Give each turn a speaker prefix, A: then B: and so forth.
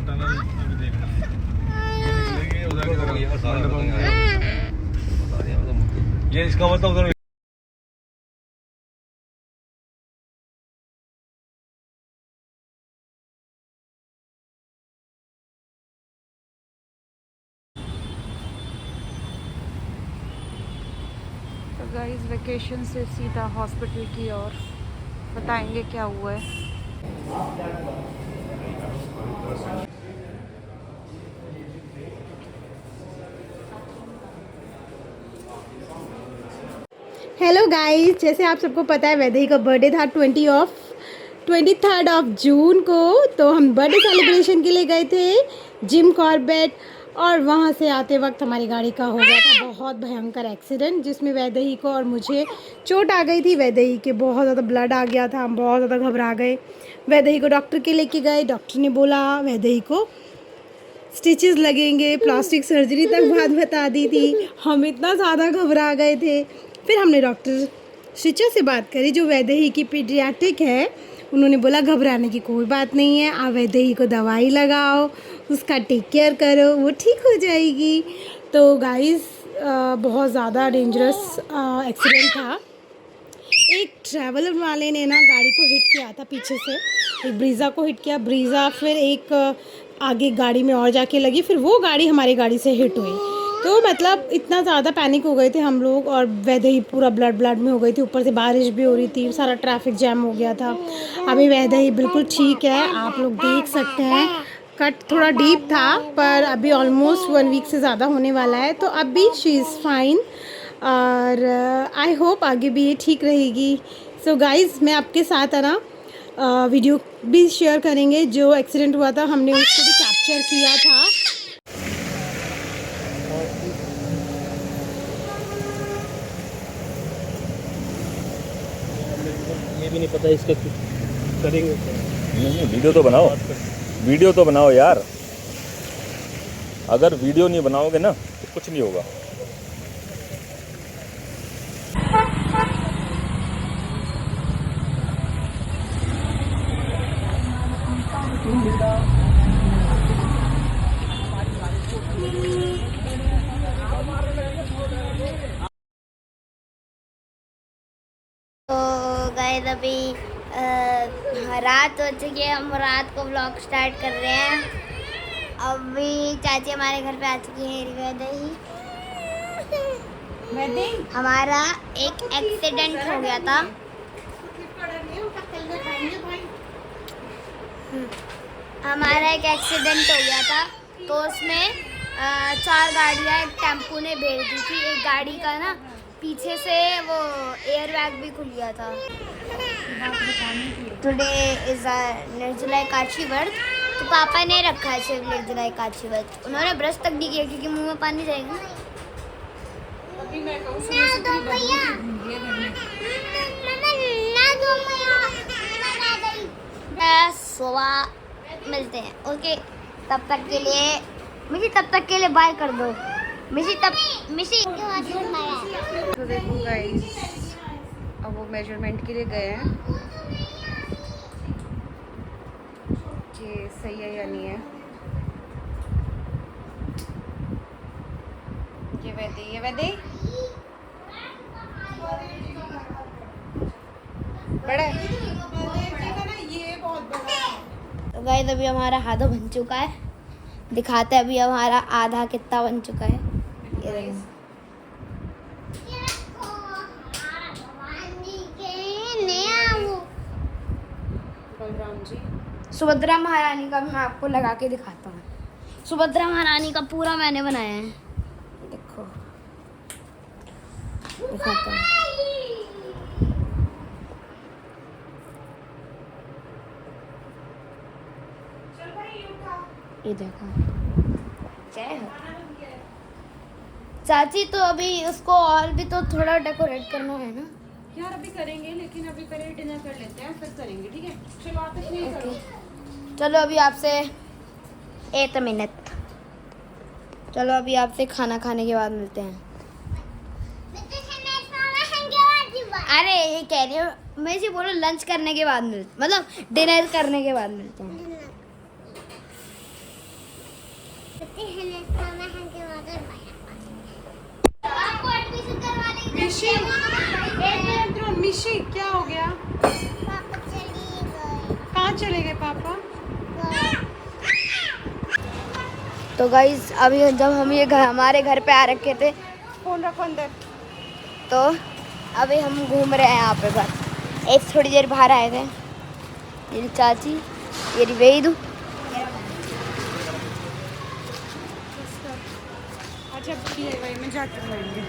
A: Tunnel अभी देखना है, उधर की तरफ ये इसका मतलब उधर
B: गाइस वेकेशन से सीधा हॉस्पिटल की ओर, बताएंगे क्या हुआ है।
C: हेलो गाइस, जैसे आप सबको पता है वैदेही का बर्थडे था 23 जून को। तो हम बर्थडे सेलिब्रेशन के लिए गए थे जिम कॉर्बेट, और वहाँ से आते वक्त हमारी गाड़ी का हो गया था बहुत भयंकर एक्सीडेंट, जिसमें वैदेही को और मुझे चोट आ गई थी। वैदेही के बहुत ज़्यादा ब्लड आ गया था, हम बहुत ज़्यादा घबरा गए। वैदेही को डॉक्टर के लेके गए, डॉक्टर ने बोला वैदेही को स्टिचेस लगेंगे, प्लास्टिक सर्जरी तक बात बता दी थी। हम इतना ज़्यादा घबरा गए थे। फिर हमने डॉक्टर शिचा से बात करी जो वैदेही की पीडियाट्रिक है। उन्होंने बोला घबराने की कोई बात नहीं है, आप वैदेही को दवाई लगाओ, उसका टेक केयर करो, वो ठीक हो जाएगी। तो गाइस बहुत ज़्यादा डेंजरस एक्सीडेंट था। एक ट्रैवलर वाले ने ना गाड़ी को हिट किया था पीछे से, एक ब्रीज़ा को हिट किया, ब्रीज़ा फिर एक आगे गाड़ी में और जाके लगी, फिर वो गाड़ी हमारी गाड़ी से हिट हुई। तो मतलब इतना ज़्यादा पैनिक हो गए थे हम लोग, और वैदेही पूरा ब्लड में हो गई थी, ऊपर से बारिश भी हो रही थी, सारा ट्रैफिक जैम हो गया था। अभी वैदेही बिल्कुल ठीक है, आप लोग देख सकते हैं। कट थोड़ा डीप था पर अभी ऑलमोस्ट 1 वीक से ज़्यादा होने वाला है, तो अभी शी इज़ फाइन, और आई होप आगे भी ये ठीक रहेगी। सो गाइज़, मैं आपके साथ है ना वीडियो भी शेयर करेंगे, जो एक्सीडेंट हुआ था हमने उसको भी कैप्चर किया था।
A: ये भी नहीं पता इसका करेंगे।
D: नहीं, वीडियो तो बनाओ, वीडियो तो बनाओ यार। अगर वीडियो नहीं बनाओगे ना तो कुछ नहीं होगा।
E: तो गाइस अभी रात हो चुकी है, हम रात को व्लॉग स्टार्ट कर रहे हैं। अभी चाची हमारे घर पे आ चुकी है। वैदेही, हमारा एक एक्सीडेंट हो गया था। हमारा एक एक्सीडेंट हो गया था, तो उसमें 4 गाड़ियाँ एक टेम्पो ने भेज दी थी। एक गाड़ी का ना पीछे से वो एयर बैग भी खुल गया था। टुडे इज़ निर्जला एकादशी व्रत, तो पापा ने रखा है सिर्फ निर्जला एकादशी व्रत। उन्होंने ब्रश तक नहीं किया क्योंकि मुंह में पानी जाएगा। सुबह मिलते हैं, ओके। तब तक के लिए बाय कर दो मिशी।
B: तो देखो गाइस, अब वो मेजरमेंट के लिए गए हैं कि सही है या नहीं है। ये वैदेही बड़ा है।
E: तो गाइस अभी हमारा आधा बन चुका है, दिखाते हैं अभी हमारा आधा कितना बन चुका है। ये देखो, सुभद्रा महारानी का मैं आपको लगा के दिखाता हूँ। सुभद्रा महारानी का पूरा मैंने बनाया है, देखो दिखाता हूँ। ये देखो, जय हो चाची। तो अभी उसको और भी तो थोड़ा डेकोरेट करना है ना
B: यार। अभी करेंगे, लेकिन अभी पहले डिनर कर लेते हैं, फिर करेंगे, ठीक है? चलो आप नहीं करो।
E: चलो अभी आपसे 1 मिनट, चलो अभी आपसे खाना खाने के बाद मिलते हैं। अरे ये कह रही हूँ मैं, जी बोलो लंच करने के बाद मिलते, मतलब डिनर करने के बाद मिलते हैं। आपको एडमिशन करवा देंगे।
C: मिशी, एक मिनट रुक, मिशी क्या हो गया?
E: पापा चली गए।
C: कहाँ चले गए पापा?
E: तो गाइस अभी जब हम ये हमारे घर पे आ रखे थे
C: फोन रखो अंदर।
E: तो अभी हम घूम रहे हैं यहाँ पे बस। एक थोड़ी देर बाहर आए थे, ये चाची, ये वेदू।
C: अच्छा DIY में जाके करेंगे।